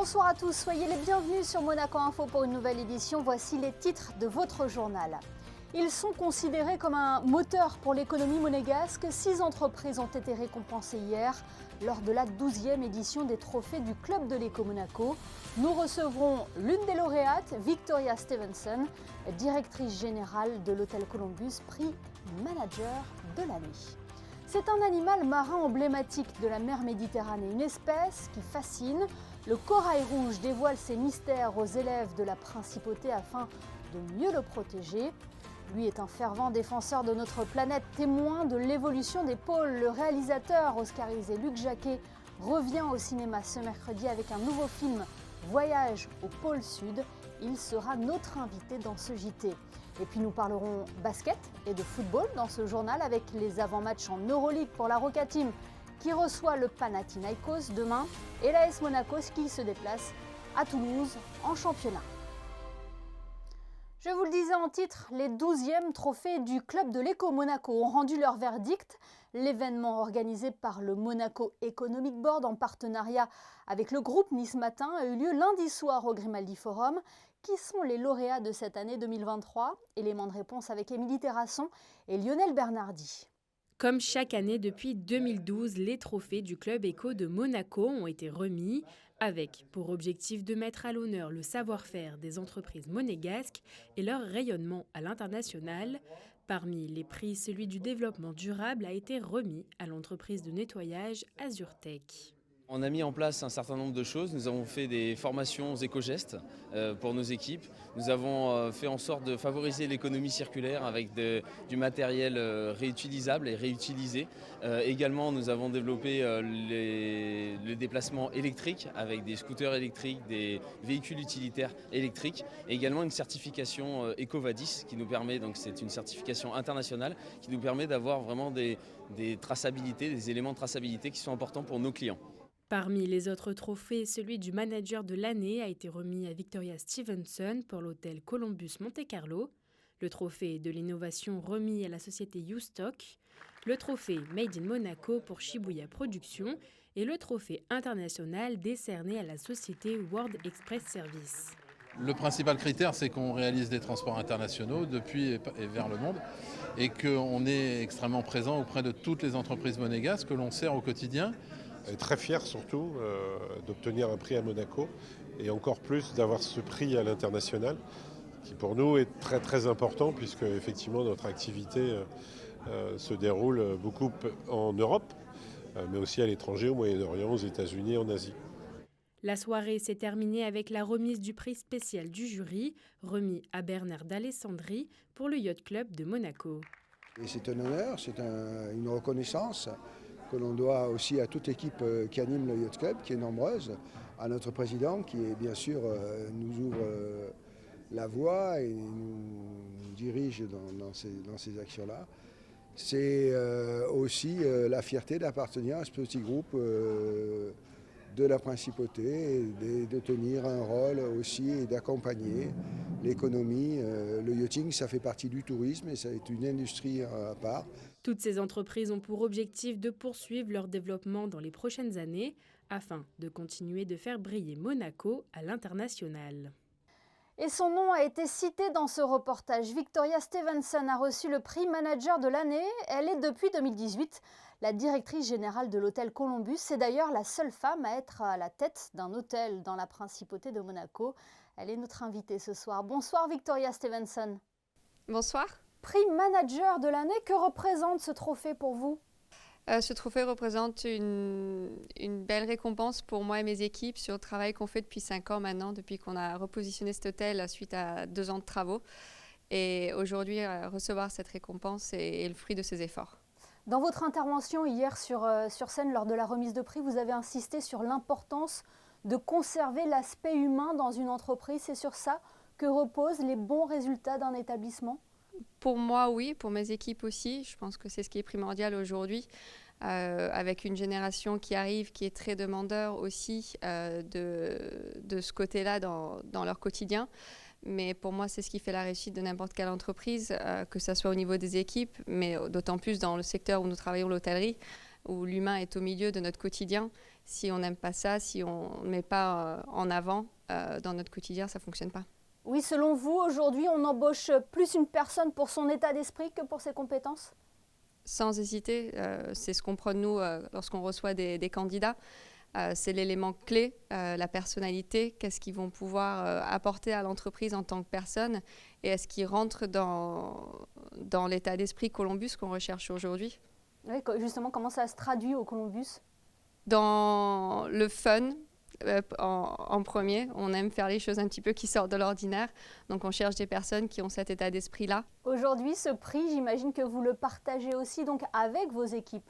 Bonsoir à tous, soyez les bienvenus sur Monaco Info pour une nouvelle édition. Voici les titres de votre journal. Ils sont considérés comme un moteur pour l'économie monégasque. 6 entreprises ont été récompensées hier lors de la 12e édition des trophées du Club de l'Eco Monaco. Nous recevrons l'une des lauréates, Victoria Stevenson, directrice générale de l'Hôtel Columbus, prix Manager de l'année. C'est un animal marin emblématique de la mer Méditerranée, une espèce qui fascine. Le corail rouge dévoile ses mystères aux élèves de la principauté afin de mieux le protéger. Lui est un fervent défenseur de notre planète, témoin de l'évolution des pôles. Le réalisateur oscarisé Luc Jacquet revient au cinéma ce mercredi avec un nouveau film, Voyage au pôle Sud. Il sera notre invité dans ce JT. Et puis nous parlerons basket et de football dans ce journal avec les avant-matchs en Euroleague pour la Roca Team qui reçoit le Panathinaikos demain et l'AS Monaco qui se déplace à Toulouse en championnat. Je vous le disais en titre, les 12e trophées du Club de l'Eco Monaco ont rendu leur verdict. L'événement organisé par le Monaco Economic Board en partenariat avec le groupe Nice Matin a eu lieu lundi soir au Grimaldi Forum. Qui sont les lauréats de cette année 2023 ? Élément de réponse avec Émilie Terrasson et Lionel Bernardi. Comme chaque année depuis 2012, les trophées du Club Éco de Monaco ont été remis avec pour objectif de mettre à l'honneur le savoir-faire des entreprises monégasques et leur rayonnement à l'international. Parmi les prix, celui du développement durable a été remis à l'entreprise de nettoyage AzurTech. On a mis en place un certain nombre de choses. Nous avons fait des formations éco-gestes pour nos équipes. Nous avons fait en sorte de favoriser l'économie circulaire avec du matériel réutilisable et réutilisé. Également, nous avons développé le déplacement électrique avec des scooters électriques, des véhicules utilitaires électriques. Et également une certification EcoVadis qui nous permet, donc c'est une certification internationale, qui nous permet d'avoir vraiment des traçabilités, des éléments de traçabilité qui sont importants pour nos clients. Parmi les autres trophées, celui du manager de l'année a été remis à Victoria Stevenson pour l'hôtel Columbus Monte-Carlo, le trophée de l'innovation remis à la société Ustock, le trophée Made in Monaco pour Shibuya Productions et le trophée international décerné à la société World Express Service. Le principal critère, c'est qu'on réalise des transports internationaux depuis et vers le monde et qu'on est extrêmement présent auprès de toutes les entreprises monégasques que l'on sert au quotidien. On est très fiers surtout d'obtenir un prix à Monaco et encore plus d'avoir ce prix à l'international qui pour nous est très très important puisque effectivement notre activité se déroule beaucoup en Europe mais aussi à l'étranger, au Moyen-Orient, aux États-Unis et en Asie. La soirée s'est terminée avec la remise du prix spécial du jury, remis à Bernard d'Alessandri pour le Yacht Club de Monaco. Et c'est un honneur, c'est une reconnaissance que l'on doit aussi à toute l'équipe qui anime le Yacht Club, qui est nombreuse, à notre président qui est bien sûr nous ouvre la voie et nous dirige dans ces actions-là. C'est aussi la fierté d'appartenir à ce petit groupe de la principauté et de tenir un rôle aussi et d'accompagner l'économie. Le yachting, ça fait partie du tourisme et c'est une industrie à part. Toutes ces entreprises ont pour objectif de poursuivre leur développement dans les prochaines années afin de continuer de faire briller Monaco à l'international. Et son nom a été cité dans ce reportage. Victoria Stevenson a reçu le prix Manager de l'année. Elle est depuis 2018 la directrice générale de l'hôtel Columbus. C'est d'ailleurs la seule femme à être à la tête d'un hôtel dans la principauté de Monaco. Elle est notre invitée ce soir. Bonsoir Victoria Stevenson. Bonsoir. Prix Manager de l'année, que représente ce trophée pour vous ? Ce trophée représente une belle récompense pour moi et mes équipes sur le travail qu'on fait depuis 5 ans maintenant, depuis qu'on a repositionné cet hôtel suite à 2 ans de travaux. Et aujourd'hui, recevoir cette récompense est le fruit de ces efforts. Dans votre intervention hier sur scène lors de la remise de prix, vous avez insisté sur l'importance de conserver l'aspect humain dans une entreprise. C'est sur ça que reposent les bons résultats d'un établissement ? Pour moi, oui. Pour mes équipes aussi. Je pense que c'est ce qui est primordial aujourd'hui. Avec une génération qui arrive, qui est très demandeur aussi de ce côté-là dans leur quotidien. Mais pour moi, c'est ce qui fait la réussite de n'importe quelle entreprise, que ce soit au niveau des équipes, mais d'autant plus dans le secteur où nous travaillons, l'hôtellerie, où l'humain est au milieu de notre quotidien. Si on n'aime pas ça, si on ne met pas en avant dans notre quotidien, ça ne fonctionne pas. Oui, selon vous, aujourd'hui, on embauche plus une personne pour son état d'esprit que pour ses compétences ? Sans hésiter, c'est ce qu'on prône nous lorsqu'on reçoit des candidats. C'est l'élément clé, la personnalité, qu'est-ce qu'ils vont pouvoir apporter à l'entreprise en tant que personne et est-ce qu'ils rentrent dans l'état d'esprit Columbus qu'on recherche aujourd'hui. Oui, justement, comment ça se traduit au Columbus ? Dans le fun, en premier, on aime faire les choses un petit peu qui sortent de l'ordinaire, donc on cherche des personnes qui ont cet état d'esprit-là. Aujourd'hui, ce prix, j'imagine que vous le partagez aussi donc avec vos équipes.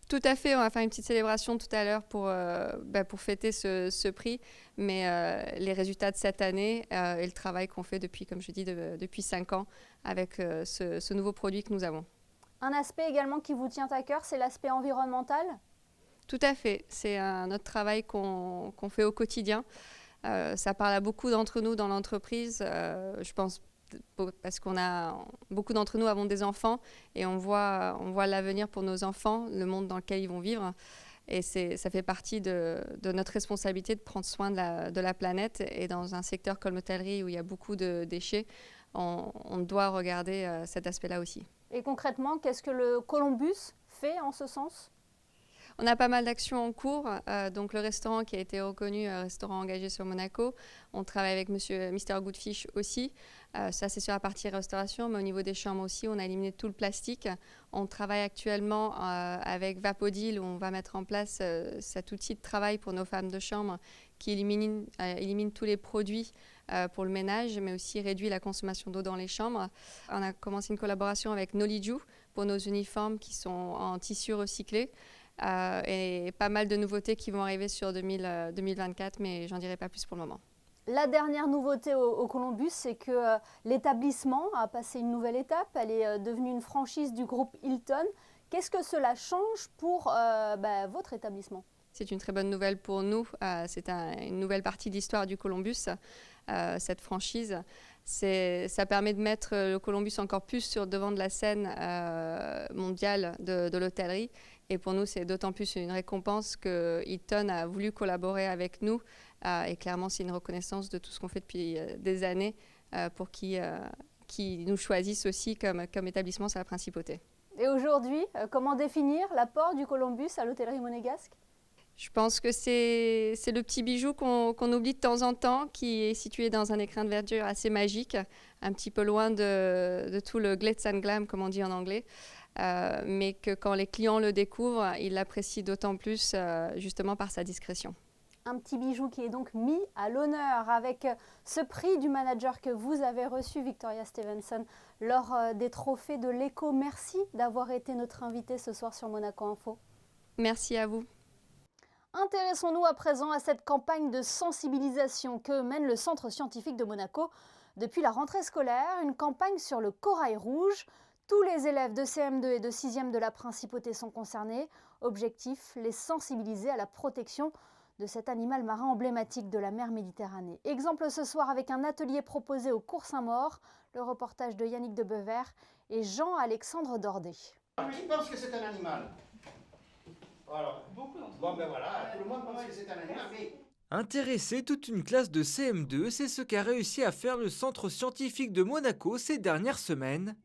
Tout à fait, on va faire une petite célébration tout à l'heure pour fêter ce prix, mais les résultats de cette année et le travail qu'on fait depuis, comme je dis, depuis 5 ans avec ce nouveau produit que nous avons. Un aspect également qui vous tient à cœur, c'est l'aspect environnemental ? Tout à fait, c'est notre travail qu'on fait au quotidien. Ça parle à beaucoup d'entre nous dans l'entreprise, je pense parce qu'on a beaucoup d'entre nous avons des enfants et on voit l'avenir pour nos enfants, le monde dans lequel ils vont vivre. Et ça fait partie de notre responsabilité de prendre soin de la planète. Et dans un secteur comme l'hôtellerie où il y a beaucoup de déchets, on doit regarder cet aspect-là aussi. Et concrètement, qu'est-ce que le Columbus fait en ce sens ? On a pas mal d'actions en cours, donc le restaurant qui a été reconnu restaurant engagé sur Monaco. On travaille avec Mr Goodfish aussi. Ça, c'est sur la partie restauration, mais au niveau des chambres aussi, on a éliminé tout le plastique. On travaille actuellement avec Vapodil où on va mettre en place cet outil de travail pour nos femmes de chambre qui élimine tous les produits pour le ménage, mais aussi réduit la consommation d'eau dans les chambres. On a commencé une collaboration avec Noliju pour nos uniformes qui sont en tissu recyclé. Et pas mal de nouveautés qui vont arriver sur 2024, mais j'en dirai pas plus pour le moment. La dernière nouveauté au Columbus, c'est que l'établissement a passé une nouvelle étape. Elle est devenue une franchise du groupe Hilton. Qu'est-ce que cela change pour votre établissement ? C'est une très bonne nouvelle pour nous. C'est une nouvelle partie de l'histoire du Columbus, cette franchise. Ça permet de mettre le Columbus encore plus sur le devant de la scène mondiale de l'hôtellerie. Et pour nous, c'est d'autant plus une récompense que Hilton a voulu collaborer avec nous. Et clairement, c'est une reconnaissance de tout ce qu'on fait depuis des années pour qui nous choisissent aussi comme établissement sur la principauté. Et aujourd'hui, comment définir l'apport du Columbus à l'hôtellerie monégasque ? Je pense que c'est le petit bijou qu'on oublie de temps en temps, qui est situé dans un écrin de verdure assez magique, un petit peu loin de tout le glitz and glam, comme on dit en anglais. Mais que quand les clients le découvrent, ils l'apprécient d'autant plus justement par sa discrétion. Un petit bijou qui est donc mis à l'honneur avec ce prix du manager que vous avez reçu, Victoria Stevenson, lors des trophées de l'Eco. Merci d'avoir été notre invité ce soir sur Monaco Info. Merci à vous. Intéressons-nous à présent à cette campagne de sensibilisation que mène le Centre scientifique de Monaco depuis la rentrée scolaire, une campagne sur le corail rouge. Tous les élèves de CM2 et de 6e de la Principauté sont concernés. Objectif, les sensibiliser à la protection de cet animal marin emblématique de la mer Méditerranée. Exemple ce soir avec un atelier proposé au Cours Saint-Maur, le reportage de Yannick de Bever et Jean-Alexandre Dordet. Qui pense que c'est un animal ? Alors, beaucoup d'entre bon ben voilà, tout le monde pense que c'est un animal, mais... Intéresser toute une classe de CM2, c'est ce qu'a réussi à faire le Centre scientifique de Monaco ces dernières semaines.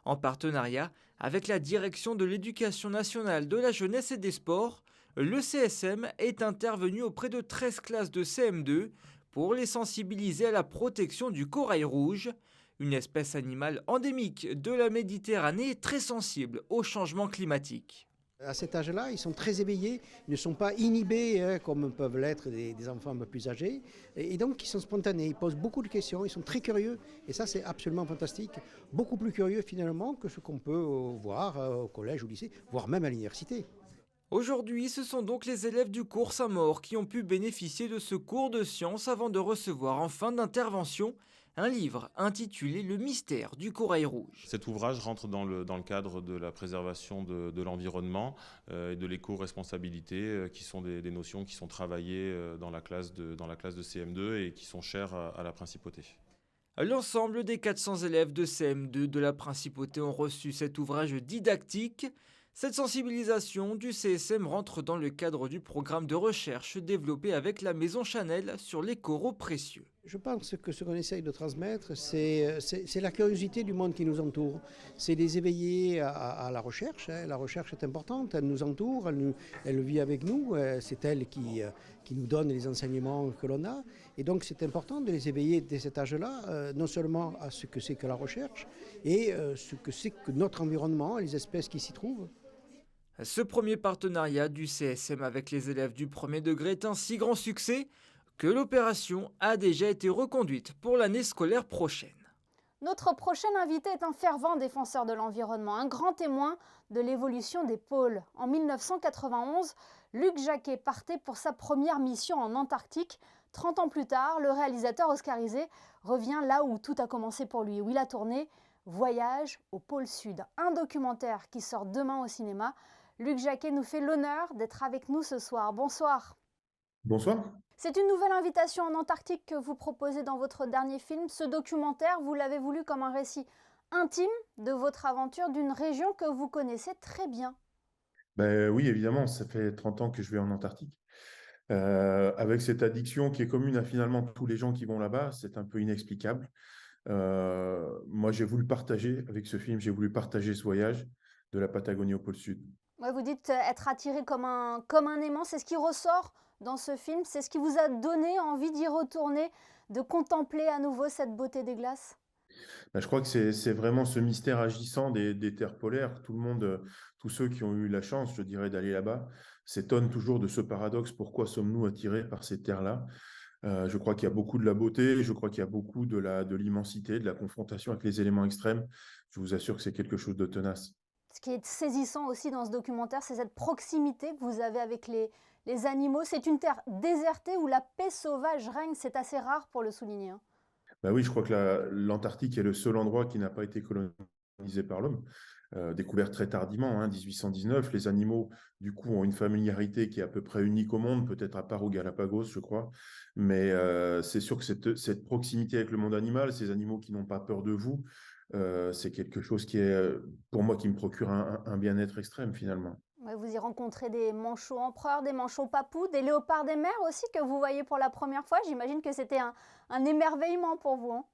En partenariat avec la Direction de l'Éducation nationale de la jeunesse et des sports, le CSM est intervenu auprès de 13 classes de CM2 pour les sensibiliser à la protection du corail rouge, une espèce animale endémique de la Méditerranée très sensible au changement climatique. À cet âge-là, ils sont très éveillés, ils ne sont pas inhibés comme peuvent l'être des enfants un peu plus âgés. Et donc, ils sont spontanés, ils posent beaucoup de questions, ils sont très curieux. Et ça, c'est absolument fantastique. Beaucoup plus curieux finalement que ce qu'on peut voir au collège, au lycée, voire même à l'université. Aujourd'hui, ce sont donc les élèves du cours Saint-Maur qui ont pu bénéficier de ce cours de sciences avant de recevoir en fin d'intervention un livre intitulé « Le mystère du corail rouge ». Cet ouvrage rentre dans le cadre de la préservation de l'environnement et de l'éco-responsabilité, qui sont des notions qui sont travaillées dans la classe de CM2 et qui sont chères à la Principauté. L'ensemble des 400 élèves de CM2 de la Principauté ont reçu cet ouvrage didactique. Cette sensibilisation du CSM rentre dans le cadre du programme de recherche développé avec la maison Chanel sur les coraux précieux. Je pense que ce qu'on essaye de transmettre, c'est la curiosité du monde qui nous entoure. C'est les éveiller à la recherche. La recherche est importante, elle nous entoure, elle vit avec nous. C'est elle qui nous donne les enseignements que l'on a. Et donc c'est important de les éveiller dès cet âge-là, non seulement à ce que c'est que la recherche, et ce que c'est que notre environnement, les espèces qui s'y trouvent. Ce premier partenariat du CSM avec les élèves du premier degré est un si grand succès que l'opération a déjà été reconduite pour l'année scolaire prochaine. Notre prochain invité est un fervent défenseur de l'environnement, un grand témoin de l'évolution des pôles. En 1991, Luc Jacquet partait pour sa première mission en Antarctique. 30 ans plus tard, le réalisateur oscarisé revient là où tout a commencé pour lui, où il a tourné Voyage au pôle Sud, un documentaire qui sort demain au cinéma. Luc Jacquet nous fait l'honneur d'être avec nous ce soir. Bonsoir. Bonsoir. C'est une nouvelle invitation en Antarctique que vous proposez dans votre dernier film. Ce documentaire, vous l'avez voulu comme un récit intime de votre aventure d'une région que vous connaissez très bien. Ben, oui, évidemment, ça fait 30 ans que je vais en Antarctique. Avec cette addiction qui est commune à finalement tous les gens qui vont là-bas, c'est un peu inexplicable. Moi, j'ai voulu partager avec ce film, j'ai voulu partager ce voyage de la Patagonie au pôle Sud. Ouais, vous dites être attiré comme un aimant, c'est ce qui ressort dans ce film, c'est ce qui vous a donné envie d'y retourner, de contempler à nouveau cette beauté des glaces? Ben, je crois que c'est vraiment ce mystère agissant des terres polaires. Tout le monde, tous ceux qui ont eu la chance, je dirais, d'aller là-bas, s'étonnent toujours de ce paradoxe. Pourquoi sommes-nous attirés par ces terres-là? Je crois qu'il y a beaucoup de la beauté, je crois qu'il y a beaucoup de l'immensité, de la confrontation avec les éléments extrêmes. Je vous assure que c'est quelque chose de tenace. Ce qui est saisissant aussi dans ce documentaire, c'est cette proximité que vous avez avec les animaux. C'est une terre désertée où la paix sauvage règne, c'est assez rare pour le souligner, hein. Ben oui, je crois que l'Antarctique est le seul endroit qui n'a pas été colonisé par l'homme. Découvert très tardivement, hein, 1819. Les animaux, du coup, ont une familiarité qui est à peu près unique au monde, peut-être à part aux Galapagos, je crois. Mais c'est sûr que cette proximité avec le monde animal, ces animaux qui n'ont pas peur de vous, c'est quelque chose qui est, pour moi, qui me procure un bien-être extrême, finalement. Ouais, vous y rencontrez des manchots empereurs, des manchots papous, des léopards des mers aussi que vous voyez pour la première fois. J'imagine que c'était un émerveillement pour vous, hein.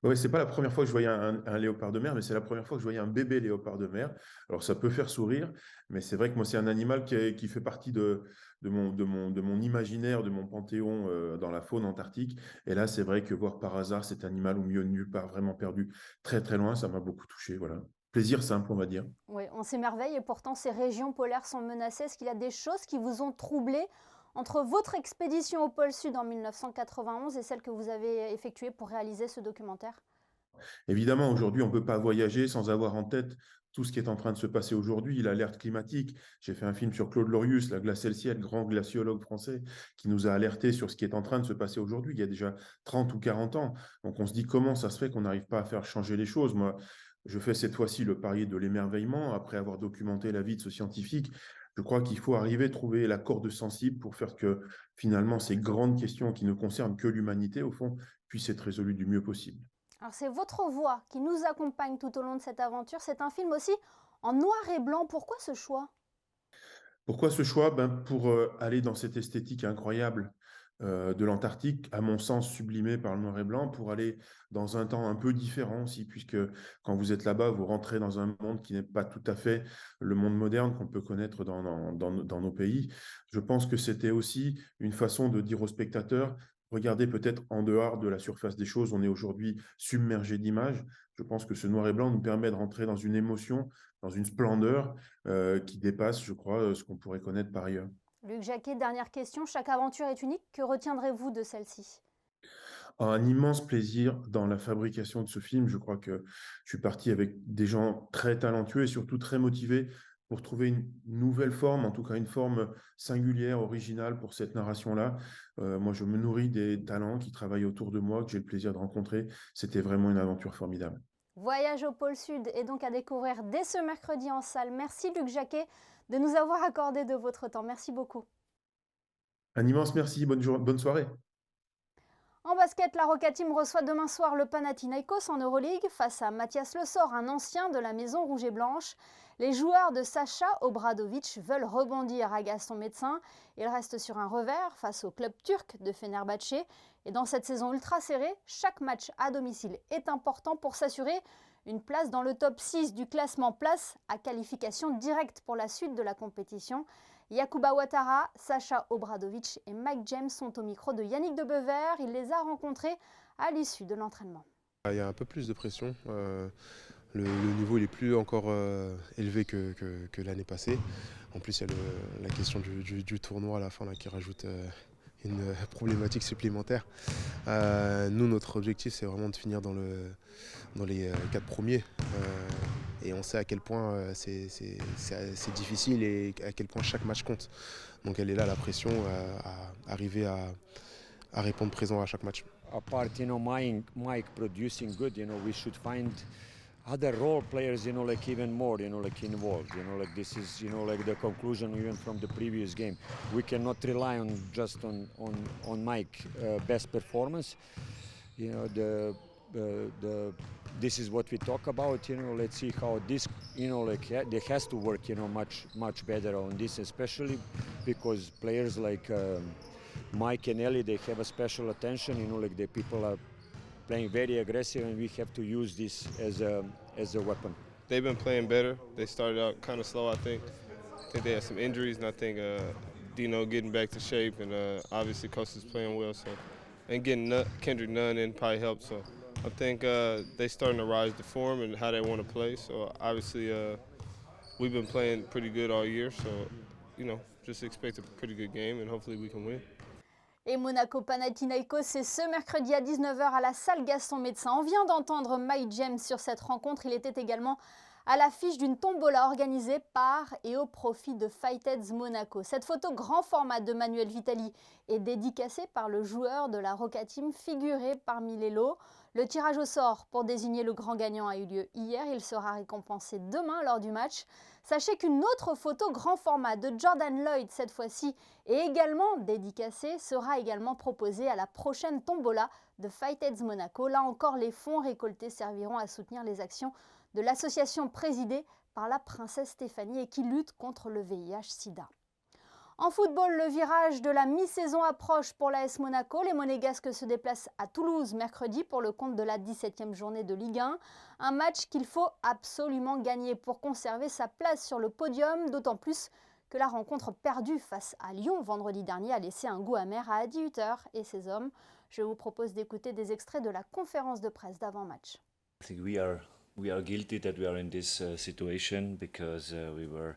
Oui, c'est pas la première fois que je voyais un léopard de mer, mais c'est la première fois que je voyais un bébé léopard de mer. Alors ça peut faire sourire, mais c'est vrai que moi c'est un animal qui fait partie de mon imaginaire, de mon panthéon dans la faune antarctique. Et là, c'est vrai que voir par hasard cet animal au milieu de nulle part, vraiment perdu, très très loin, ça m'a beaucoup touché. Voilà. Plaisir simple, on va dire. Oui, on s'émerveille et pourtant ces régions polaires sont menacées. Est-ce qu'il y a des choses qui vous ont troublé entre votre expédition au pôle Sud en 1991 et celle que vous avez effectuée pour réaliser ce documentaire? Évidemment, aujourd'hui, on ne peut pas voyager sans avoir en tête tout ce qui est en train de se passer aujourd'hui, l'alerte climatique. J'ai fait un film sur Claude Lorius, la glace ciel, grand glaciologue français, qui nous a alertés sur ce qui est en train de se passer aujourd'hui, il y a déjà 30 ou 40 ans. Donc on se dit comment ça se fait qu'on n'arrive pas à faire changer les choses. Moi, je fais cette fois-ci le pari de l'émerveillement, après avoir documenté la vie de ce scientifique. Je crois qu'il faut arriver à trouver la corde sensible pour faire que finalement ces grandes questions qui ne concernent que l'humanité, au fond, puissent être résolues du mieux possible. Alors c'est votre voix qui nous accompagne tout au long de cette aventure. C'est un film aussi en noir et blanc. Pourquoi ce choix? Pourquoi ce choix? Pour aller dans cette esthétique incroyable de l'Antarctique, à mon sens sublimée par le noir et blanc, pour aller dans un temps un peu différent aussi, puisque quand vous êtes là-bas, vous rentrez dans un monde qui n'est pas tout à fait le monde moderne qu'on peut connaître dans nos pays. Je pense que c'était aussi une façon de dire aux spectateurs, regardez peut-être en dehors de la surface des choses, on est aujourd'hui submergé d'images. Je pense que ce noir et blanc nous permet de rentrer dans une émotion, dans une splendeur qui dépasse, je crois, ce qu'on pourrait connaître par ailleurs. Luc Jacquet, dernière question. Chaque aventure est unique. Que retiendrez-vous de celle-ci? Un immense plaisir dans la fabrication de ce film. Je crois que je suis parti avec des gens très talentueux et surtout très motivés pour trouver une nouvelle forme, en tout cas une forme singulière, originale pour cette narration-là. Moi, je me nourris des talents qui travaillent autour de moi, que j'ai le plaisir de rencontrer. C'était vraiment une aventure formidable. Voyage au pôle Sud est donc à découvrir dès ce mercredi en salle. Merci Luc Jacquet de nous avoir accordé de votre temps. Merci beaucoup. Un immense merci, bonne soirée. En basket, la Roca Team reçoit demain soir le Panathinaikos en Euroleague face à Mathias Le Sort, un ancien de la maison rouge et blanche. Les joueurs de Sacha Obradović veulent rebondir à Gaston Médecin. Ils restent sur un revers face au club turc de Fenerbahçe. Et dans cette saison ultra serrée, chaque match à domicile est important pour s'assurer une place dans le top 6 du classement, place à qualification directe pour la suite de la compétition. Yacouba Ouattara, Sacha Obradović et Mike James sont au micro de Yannick de Bever. Il les a rencontrés à l'issue de l'entraînement. Il y a un peu plus de pression. Le niveau il est plus encore élevé que l'année passée. En plus, il y a la question du tournoi à la fin là, qui rajoute une problématique supplémentaire. Nous, notre objectif, c'est vraiment de finir dans les 4 premiers. Et on sait à quel point c'est difficile et à quel point chaque match compte. Donc elle est là, la pression, à arriver à répondre présent à chaque match. Apart, Mike producing good, we should find other role players, like even more, like involved, like this is, like the conclusion even from the previous game. We cannot rely on just on Mike best performance. This is what we talk about. Let's see how this, there has to work, much better on this, especially because players like Mike and Ellie, they have a special attention. Like the people are playing very aggressive, and we have to use this as a weapon. They've been playing better. They started out kind of slow, I think. I think they had some injuries, and I think Dino getting back to shape, and obviously Costa's playing well. So, and getting Kendrick Nunn in probably helped. So, I think they're starting to rise to form and how they want to play. So, obviously, we've been playing pretty good all year. So, just expect a pretty good game, and hopefully we can win. Et Monaco-Panathinaikos, c'est ce mercredi à 19h à la salle Gaston Médecin. On vient d'entendre Mike James sur cette rencontre. Il était également à l'affiche d'une tombola organisée par et au profit de Fightheads Monaco. Cette photo grand format de Manuel Vitali est dédicacée par le joueur de la Roca Team figuré parmi les lots. Le tirage au sort pour désigner le grand gagnant a eu lieu hier. Il sera récompensé demain lors du match. Sachez qu'une autre photo grand format de Jordan Lloyd, cette fois-ci, et également dédicacée, sera également proposée à la prochaine tombola de Fightheads Monaco. Là encore, les fonds récoltés serviront à soutenir les actions de l'association présidée par la princesse Stéphanie et qui lutte contre le VIH-Sida. En football, le virage de la mi-saison approche pour l'AS Monaco. Les Monégasques se déplacent à Toulouse mercredi pour le compte de la 17e journée de Ligue 1. Un match qu'il faut absolument gagner pour conserver sa place sur le podium, d'autant plus que la rencontre perdue face à Lyon vendredi dernier a laissé un goût amer à Adi Hutter et ses hommes. Je vous propose d'écouter des extraits de la conférence de presse d'avant-match. I think we are guilty that we are in this situation because we were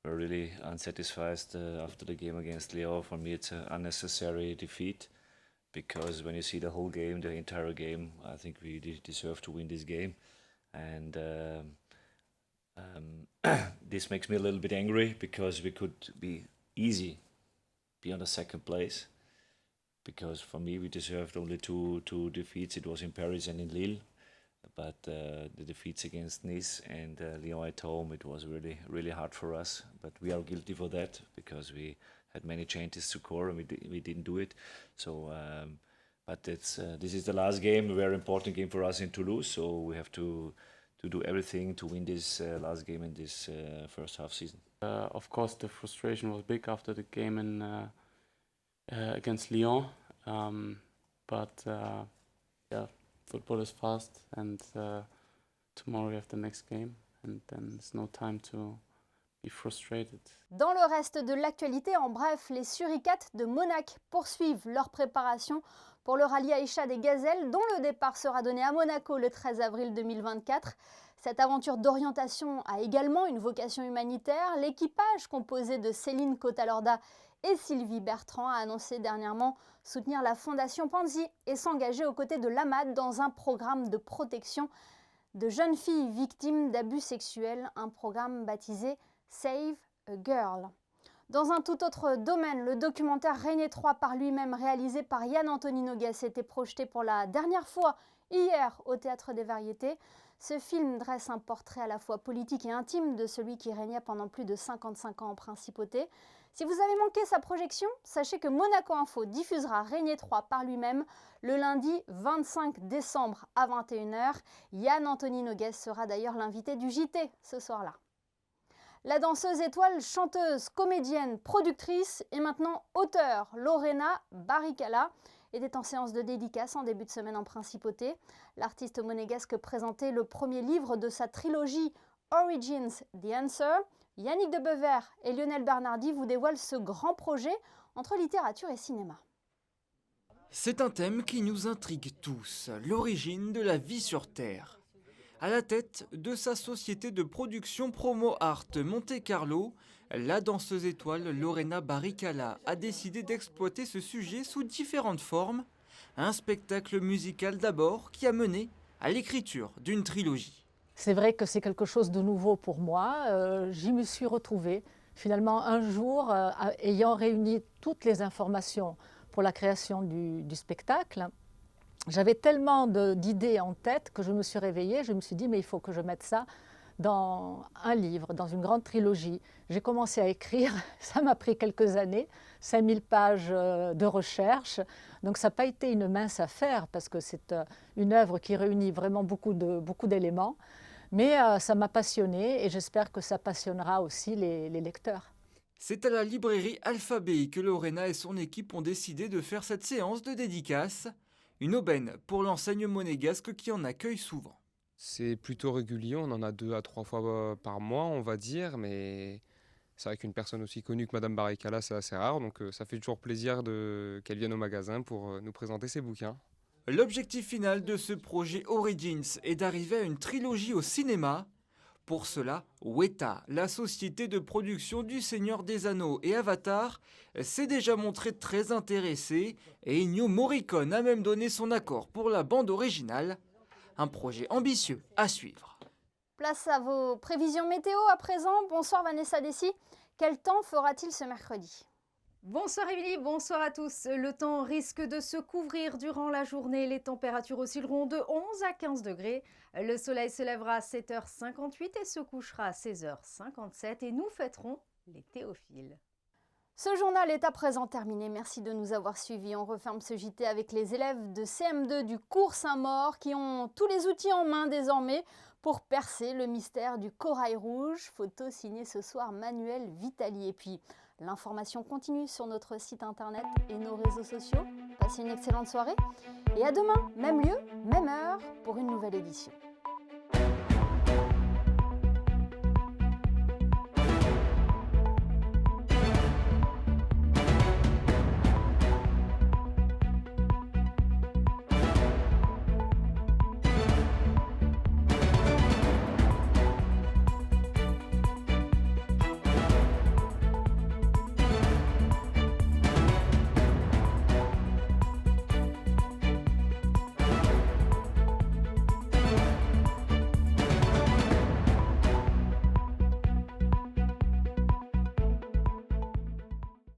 really unsatisfied after the game against Lyon. For me, it's an unnecessary defeat because when you see the whole game, the entire game, I think we deserve to win this game. And this makes me a little bit angry because we could be on the second place. Because for me, we deserved only two defeats. It was in Paris and in Lille. But the defeats against Nice and Lyon at home, it was really, really hard for us. But we are guilty for that because we had many chances to score and we didn't do it. So, but this is the last game, a very important game for us in Toulouse. So we have to do everything to win this last game in this first half season. Of course, the frustration was big after the game against Lyon. Yeah. Football is fast, and tomorrow we have the next game, and then there's no time to be frustrated. Dans le reste de l'actualité, en bref, les Suricates de Monac poursuivent leur préparation pour le rallye Aïcha des Gazelles, dont le départ sera donné à Monaco le 13 avril 2024. Cette aventure d'orientation a également une vocation humanitaire. L'équipage, composé de Céline Cotalorda et Sylvie Bertrand, a annoncé dernièrement soutenir la Fondation Panzi et s'engager aux côtés de l'AMAD dans un programme de protection de jeunes filles victimes d'abus sexuels, un programme baptisé Save a Girl. Dans un tout autre domaine, le documentaire Régnier 3 par lui-même, réalisé par Yann Anthony Noguès, était projeté pour la dernière fois hier au Théâtre des Variétés. Ce film dresse un portrait à la fois politique et intime de celui qui régnait pendant plus de 55 ans en principauté. Si vous avez manqué sa projection, sachez que Monaco Info diffusera Régnier 3 par lui-même le lundi 25 décembre à 21h. Yann Anthony Noguès sera d'ailleurs l'invité du JT ce soir-là. La danseuse étoile, chanteuse, comédienne, productrice et maintenant auteure, Lorena Barricalla, était en séance de dédicace en début de semaine en Principauté. L'artiste monégasque présentait le premier livre de sa trilogie Origins, The Answer. Yannick de Bever et Lionel Bernardi vous dévoilent ce grand projet entre littérature et cinéma. C'est un thème qui nous intrigue tous, l'origine de la vie sur Terre. À la tête de sa société de production Promo Art Monte Carlo, la danseuse étoile Lorena Barricalla a décidé d'exploiter ce sujet sous différentes formes. Un spectacle musical d'abord qui a mené à l'écriture d'une trilogie. C'est vrai que c'est quelque chose de nouveau pour moi. J'y me suis retrouvée finalement un jour, ayant réuni toutes les informations pour la création du spectacle. J'avais tellement d'idées en tête que je me suis réveillée, je me suis dit mais il faut que je mette ça dans un livre, dans une grande trilogie. J'ai commencé à écrire, ça m'a pris quelques années, 5000 pages de recherche, donc ça n'a pas été une mince affaire parce que c'est une œuvre qui réunit vraiment beaucoup d'éléments, mais ça m'a passionnée et j'espère que ça passionnera aussi les lecteurs. C'est à la librairie Alphabet que Lorena et son équipe ont décidé de faire cette séance de dédicace. Une aubaine pour l'enseigne monégasque qui en accueille souvent. C'est plutôt régulier, on en a 2 à 3 fois par mois, on va dire, mais c'est vrai qu'une personne aussi connue que Madame Barricalla, c'est assez rare, donc ça fait toujours plaisir qu'elle vienne au magasin pour nous présenter ses bouquins. L'objectif final de ce projet Origins est d'arriver à une trilogie au cinéma. Pour cela, Weta, la société de production du Seigneur des Anneaux et Avatar, s'est déjà montrée très intéressée et Ennio Morricone a même donné son accord pour la bande originale. Un projet ambitieux à suivre. Place à vos prévisions météo à présent. Bonsoir Vanessa Dessy. Quel temps fera-t-il ce mercredi ? Bonsoir Émilie, bonsoir à tous. Le temps risque de se couvrir durant la journée. Les températures oscilleront de 11 à 15 degrés. Le soleil se lèvera à 7h58 et se couchera à 16h57 et nous fêterons les Théophiles. Ce journal est à présent terminé. Merci de nous avoir suivis. On referme ce JT avec les élèves de CM2 du cours Saint-Maur qui ont tous les outils en main désormais pour percer le mystère du corail rouge. Photo signée ce soir Manuel Vitali. Et puis, l'information continue sur notre site internet et nos réseaux sociaux. Passez une excellente soirée et à demain, même lieu, même heure pour une nouvelle édition.